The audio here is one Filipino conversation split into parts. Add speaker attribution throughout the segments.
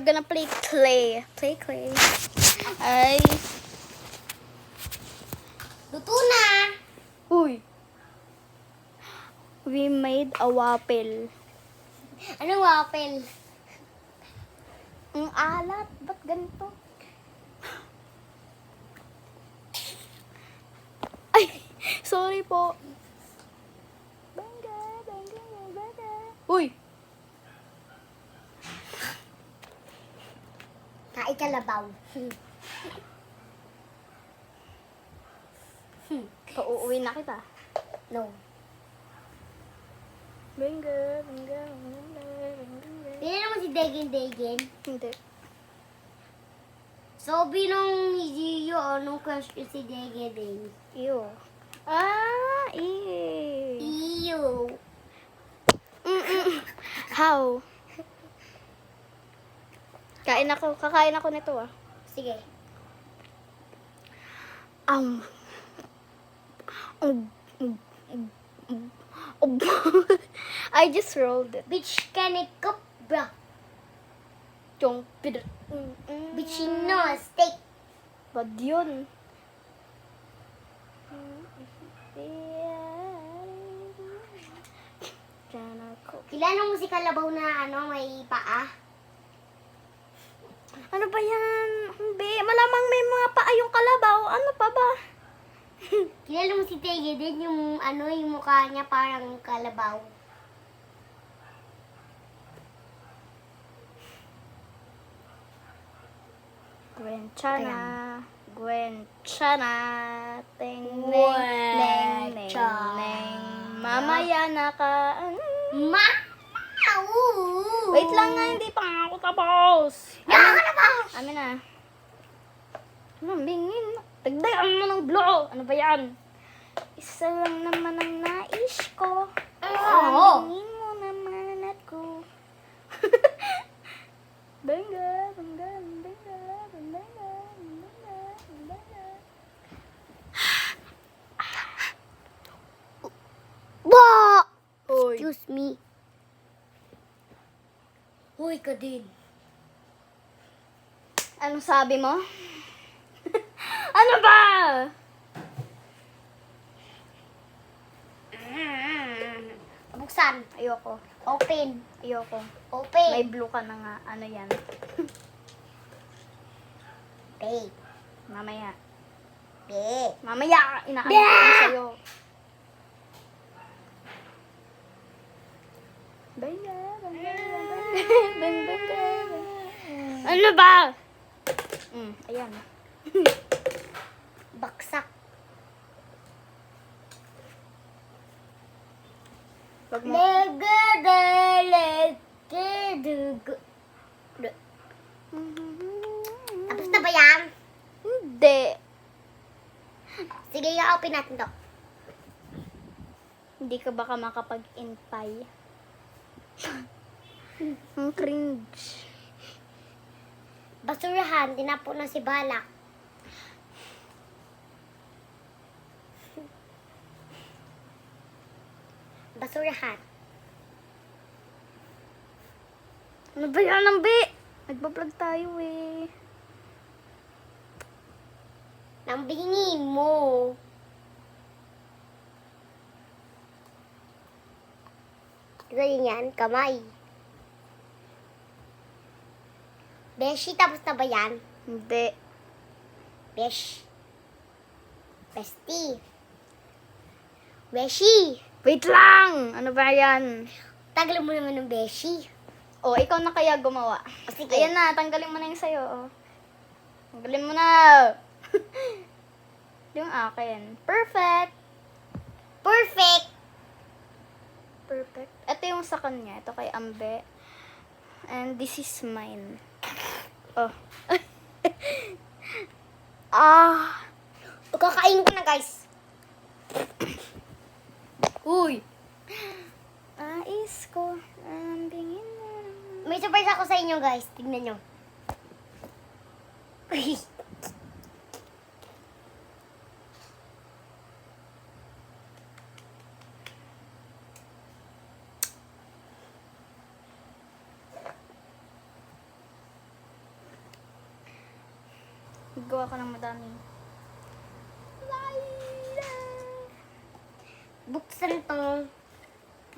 Speaker 1: We're gonna play clay. Play clay. Ay.
Speaker 2: Luto na!
Speaker 1: Uy. We made a waffle.
Speaker 2: Anong waffle?
Speaker 1: Ang alat. Ba't ganito? Ay. Sorry po. Bangga, bangga, bangga. Uy.
Speaker 2: Kalabaw.
Speaker 1: Pauuwi na kita.
Speaker 2: No.
Speaker 1: Bangga, bangga, bangga, bangga.
Speaker 2: Hindi naman si Degen.
Speaker 1: Hindi.
Speaker 2: So, binong ni Gio, nung crush ko si Degen.
Speaker 1: Ew. Ah, ew.
Speaker 2: Ew.
Speaker 1: How? Kakain ako nito ah.
Speaker 2: Sige.
Speaker 1: Um. I just rolled it.
Speaker 2: Bitch can it cook, bro?
Speaker 1: Yung pidr.
Speaker 2: Bitch no steak.
Speaker 1: Bad yun.
Speaker 2: Kilala mo si Kalabaw na may paa?
Speaker 1: Ano ba yan? Hindi. Malamang may mga paa yung kalabaw. Ano pa ba?
Speaker 2: Kilala mo si Degen, yung yung mukha niya parang kalabaw.
Speaker 1: Gwenchana. Gwenchana. Ting, neng, neng, neng, neng. Mamaya na ka.
Speaker 2: Ma!
Speaker 1: Wait lang nga, hindi pa nga ako tapos. Amin na. Bingin. Dagdagan mo ng blow. Ano ba yan? Isa lang naman ang nais ko. Bingin mo naman ako. Bangga, bangga, bangga, bangga, bangga, bangga.
Speaker 2: Ba!
Speaker 1: Hoy.
Speaker 2: Excuse me. Hoy ka din.
Speaker 1: Anong sabi mo? Ano ba?
Speaker 2: Buksan.
Speaker 1: Ayoko.
Speaker 2: Open.
Speaker 1: Ayoko.
Speaker 2: Open.
Speaker 1: May blue ka na nga. Ano yan?
Speaker 2: Pay.
Speaker 1: Mamaya.
Speaker 2: Pay.
Speaker 1: Mamaya! Inaano ko sa'yo. Bangga, bangga, bangga, bangga, bangga. Ano ba? Ayan.
Speaker 2: Baksak.
Speaker 1: Wag mo.
Speaker 2: Tapos na ba yan?
Speaker 1: Hindi.
Speaker 2: Sige, i-open natin to.
Speaker 1: Hindi ka baka makapag-intay. Ang cringe.
Speaker 2: Basurahan, tinapo na si Balak. Basurahan.
Speaker 1: Ano ba yan, Ambi? Nagbablog tayo eh.
Speaker 2: Nang bingin mo. Ganyan yan, kamay. Beshi, tapos na ba yan?
Speaker 1: Hindi.
Speaker 2: Besh. Bestie. Beshi.
Speaker 1: Wait lang! Ano ba yan?
Speaker 2: Tagal mo naman ng Beshi.
Speaker 1: Oh, ikaw na kaya gumawa.
Speaker 2: O, sige.
Speaker 1: Ayan na, tanggalin mo na yung sayo. Oh. Tanggalin mo na. Yung akin. Perfect.
Speaker 2: Perfect.
Speaker 1: Perfect. Ito yung sa kanya. Ito kay Ambe. And this is mine. Oh.
Speaker 2: Kakain ko na, guys.
Speaker 1: Uy! Ais ko. Bingin na.
Speaker 2: May surprise ako sa inyo, guys. Tignan nyo.
Speaker 1: Gawa ka ng madami.
Speaker 2: Buksan to.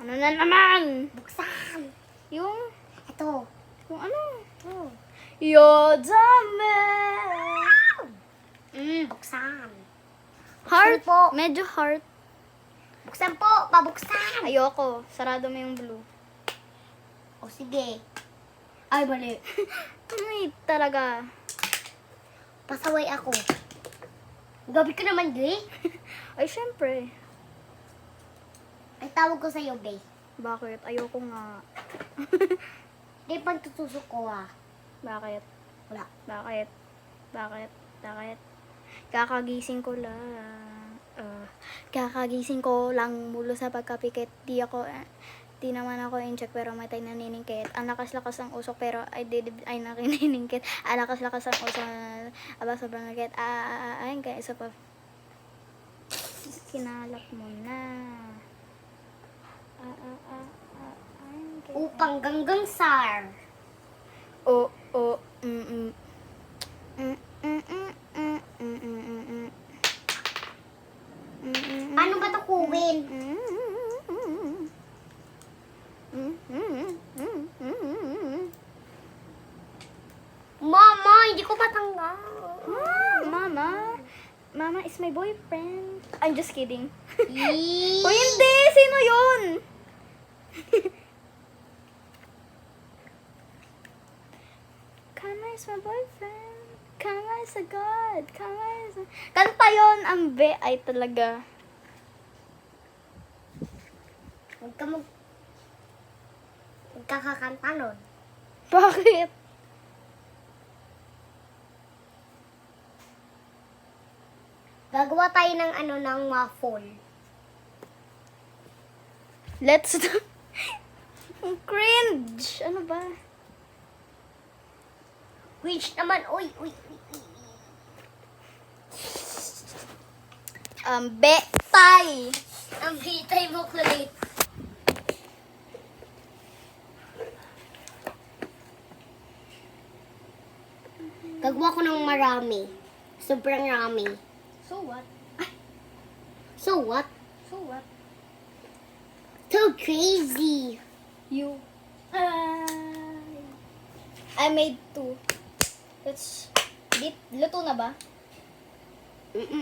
Speaker 1: Ano na naman?
Speaker 2: Buksan.
Speaker 1: Yung
Speaker 2: Ito.
Speaker 1: ano?
Speaker 2: Ito.
Speaker 1: Yodame!
Speaker 2: Buksan.
Speaker 1: Heart?
Speaker 2: Buksan po.
Speaker 1: Medyo heart.
Speaker 2: Buksan po. Pabuksan.
Speaker 1: Ayoko. Sarado mo yung blue.
Speaker 2: O sige. Ay, mali.
Speaker 1: Ay, talaga.
Speaker 2: Pasaway ako. Gabi ka naman, Gay.
Speaker 1: Ay, syempre.
Speaker 2: Ay, tawag ko sa'yo, Bay.
Speaker 1: Bakit? Ayoko nga.
Speaker 2: Di pagtutusok ko, ah.
Speaker 1: Bakit?
Speaker 2: Wala.
Speaker 1: Bakit? Bakit? Bakit? Kakagising ko lang. Kakagising ko lang mula sa pagkapikit. Di naman ako in-check pero may tayo naniningkit. Ang lakas-lakas ang usok pero ay nakininingkit. Ang lakas-lakas ang usok. Aba, sobrang nakit. Ayun kaya isa pa. Kinalap mo na. Ayun kaya.
Speaker 2: Upang ganggang sar. Paano ba ito kuwin? Mama, hindi ko matanggal.
Speaker 1: Mama is my boyfriend. I'm just kidding.
Speaker 2: Yee.
Speaker 1: O hindi! Sino yun? Kama is my boyfriend. Kama is a god. Kama is a... Kanta yun, ang be ay talaga.
Speaker 2: Huwag ka magkakakanta nun.
Speaker 1: Bakit?
Speaker 2: Gagawa tayo ng ng waffle.
Speaker 1: Let's do... Ang cringe! Ano ba?
Speaker 2: Which naman, uy.
Speaker 1: Betay!
Speaker 2: Ang hitay mo kulit. Gagawa ko ng marami. Sobrang rami.
Speaker 1: So what?
Speaker 2: So what?
Speaker 1: So what?
Speaker 2: So crazy.
Speaker 1: You. I made 2. Let's... Luto na ba?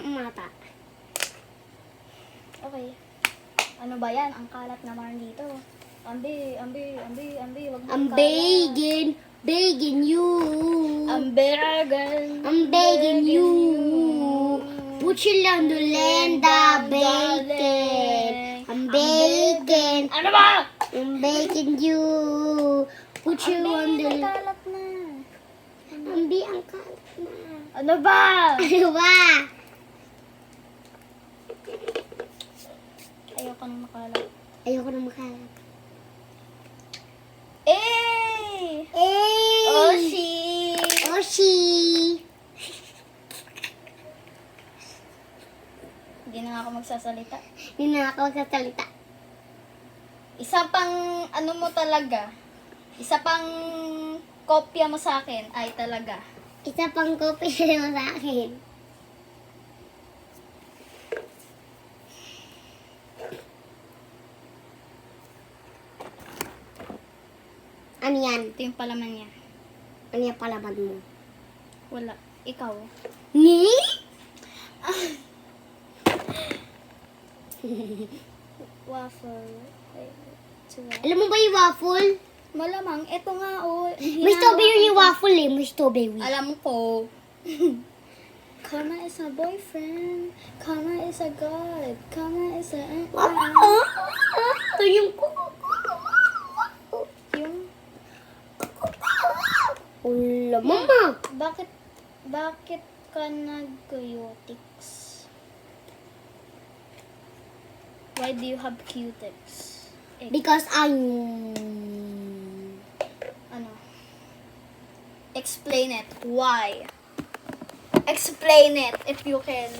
Speaker 2: Mata.
Speaker 1: Okay. Ano ba yan? Ang kalat naman dito. Ambi. Wag mo
Speaker 2: I'm
Speaker 1: ikalat.
Speaker 2: begging you.
Speaker 1: I'm begging.
Speaker 2: I'm begging you. Put your landolenda, bacon. I'm begging.
Speaker 1: Ano ba?
Speaker 2: I'm begging you. Put your
Speaker 1: Ambi,
Speaker 2: landolenda.
Speaker 1: kalat na.
Speaker 2: Ambi, ang kalat na.
Speaker 1: Ano ba?
Speaker 2: Ano ba?
Speaker 1: Ayoko nang makalat.
Speaker 2: Ayoko na makalat.
Speaker 1: Eh!
Speaker 2: Eh!
Speaker 1: Oshi!
Speaker 2: Oshi!
Speaker 1: Hindi na nga ako magsasalita.
Speaker 2: Hindi na ako magsasalita.
Speaker 1: Isa pang ano mo talaga. Isa pang kopya mo sa akin ay talaga.
Speaker 2: Isa pang kopi mo sa akin. Ano yan?
Speaker 1: Ito yung palaman niya.
Speaker 2: Ano yung palaman mo?
Speaker 1: Wala. Ikaw.
Speaker 2: Ni?
Speaker 1: Waffle. Ay, tsura.
Speaker 2: Alam mo ba yung waffle?
Speaker 1: Malamang. Ito nga, oh.
Speaker 2: May strawberry yung waffle eh. May strawberry.
Speaker 1: Alam ko. Karma is my boyfriend. Karma is a god. Karma is a...
Speaker 2: Yung...
Speaker 1: Yung...
Speaker 2: Ula, mama.
Speaker 1: Bakit ka nag-cutics? Why do you have cutics?
Speaker 2: Because I'm...
Speaker 1: Ano? Explain it. Why? Explain it if you can.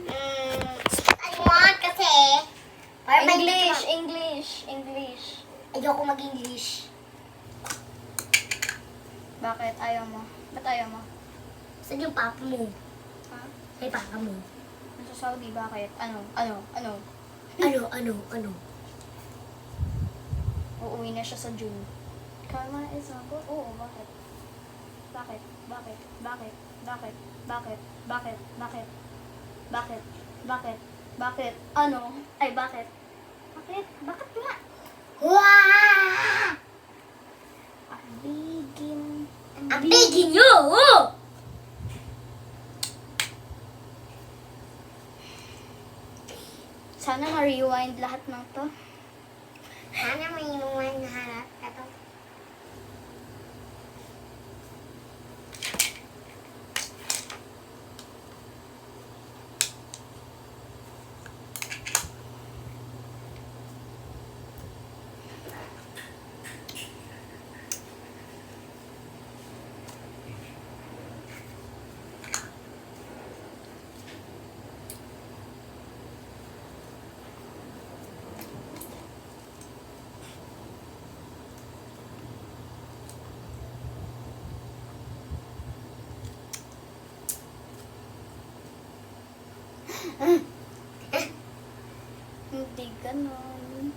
Speaker 2: I want kasi... Para may
Speaker 1: English.
Speaker 2: Ayoko mag-English.
Speaker 1: Bakit ayaw mo? Ba't ayaw mo?
Speaker 2: Saan yung papa mo?
Speaker 1: Ha?
Speaker 2: Ay, papa mo.
Speaker 1: Nasa Saudi, bakit? Ano?
Speaker 2: Ano?
Speaker 1: Uuwi na siya sa June. Karma is a good. Oo, bakit? Bakit? Bakit? Bakit? Bakit? Bakit? Bakit? Bakit? Bakit? Bakit? Bakit? Ano? Ay, bakit? Bakit? Bakit nga?
Speaker 2: Wow!
Speaker 1: Ang
Speaker 2: bigin nyo!
Speaker 1: Sana ma-rewind lahat ng to.
Speaker 2: Sana may inuman na harap ka to.
Speaker 1: Hindi ganon.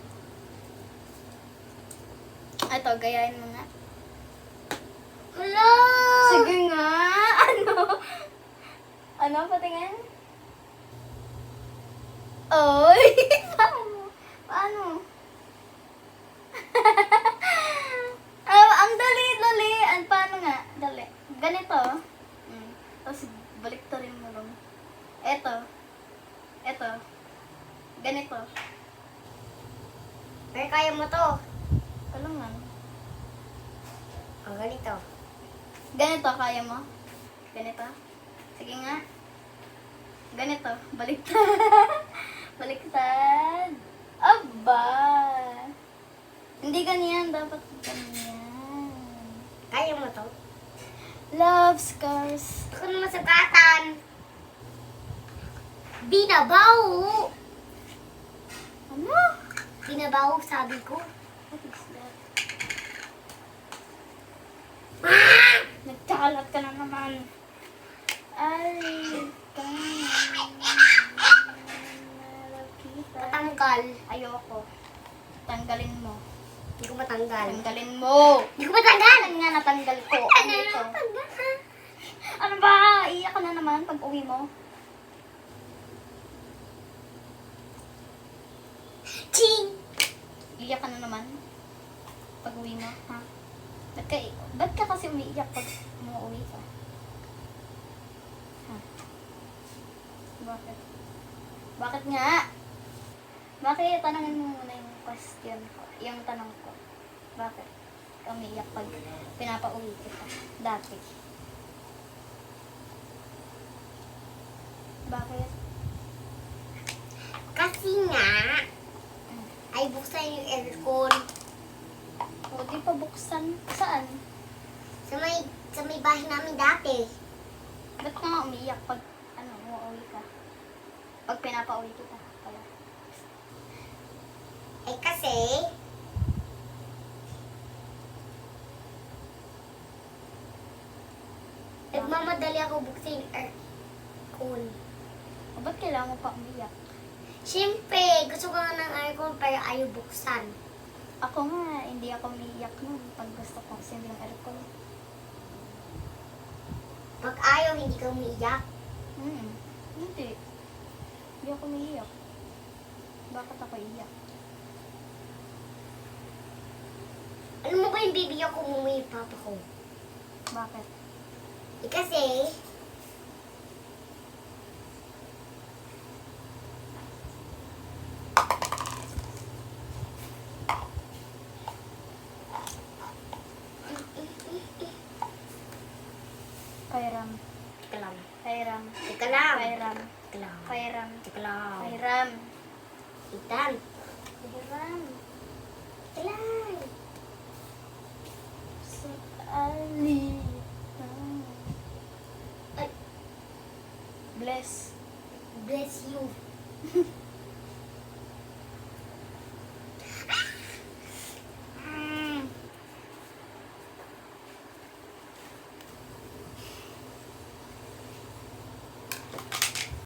Speaker 1: Ito, gayahin mo nga.
Speaker 2: Hello!
Speaker 1: Sige nga! Ano? Ano? Patingin? Oy! Paano? Paano? Ang dali. Paano nga? Dali. Ganito. Tapos balik rin mo lang. Eto. Ganito.
Speaker 2: Pero kaya mo to.
Speaker 1: Alam nga.
Speaker 2: O, ganito.
Speaker 1: Ganito, kaya mo? Ganito? Sige nga. Ganito. Baliktad. Baliktad. Aba! Hindi ganyan. Dapat ganyan.
Speaker 2: Kaya mo to.
Speaker 1: Love scars.
Speaker 2: Ako naman sugatan. Binabaw!
Speaker 1: Ano?
Speaker 2: Binabaw, sabi ko.
Speaker 1: What is that?
Speaker 2: Ah!
Speaker 1: Nagkakalat ka na naman. Ay,
Speaker 2: Patanggal.
Speaker 1: ayoko. Tanggalin mo.
Speaker 2: Hindi ko matanggal.
Speaker 1: Tanggalin mo.
Speaker 2: Hindi ko matanggal!
Speaker 1: Ano nga natanggal ko?
Speaker 2: Ano
Speaker 1: Ano ito?
Speaker 2: matanggal?
Speaker 1: Ano ba? Iiyak ka na naman pag uwi mo.
Speaker 2: Ching!
Speaker 1: Iiyak ka na naman pag uwi mo, ha? Ba't ka kasi umiiyak pag umuwi ka? Ha? Bakit? Bakit nga? Bakit? Tanongin mo muna yung question ko. Yung tanong ko. Bakit ka umiiyak pag pinapauwi kita? Dati. Bakit?
Speaker 2: Kasi nga, ay buksan yung aircon.
Speaker 1: O, di pa buksan. Saan?
Speaker 2: Sa may bahay namin dati.
Speaker 1: Ba't ka nga umiiyak pag, umuwi ka? Pag pinapauwi kita. Kaya.
Speaker 2: Eh kasi, nagmamadali ako buksan yung aircon.
Speaker 1: O, ba't kailangan mo pa umiyak?
Speaker 2: Siyempre, gusto ko ng aircon pero ayaw buksan.
Speaker 1: Ako nga, hindi ako umiiyak nun pag gusto ko kasi yung aircon.
Speaker 2: Pag ayaw, hindi ka umiiyak.
Speaker 1: Hindi. Hindi ako umiiyak. Bakit ako iiyak?
Speaker 2: Ano mo ba yung bibigyan ko umuwi yung papa ko?
Speaker 1: Bakit?
Speaker 2: Eh kasi,
Speaker 1: Kairam.
Speaker 2: teka lang.
Speaker 1: Kairam.
Speaker 2: Teka lang.
Speaker 1: Kairam.
Speaker 2: Teka lang.
Speaker 1: Kairam.
Speaker 2: Teka lang.
Speaker 1: Kairam.
Speaker 2: Itan.
Speaker 1: Kairam.
Speaker 2: Teka lang.
Speaker 1: Sa ali.
Speaker 2: Ay.
Speaker 1: Bless.
Speaker 2: Bless you.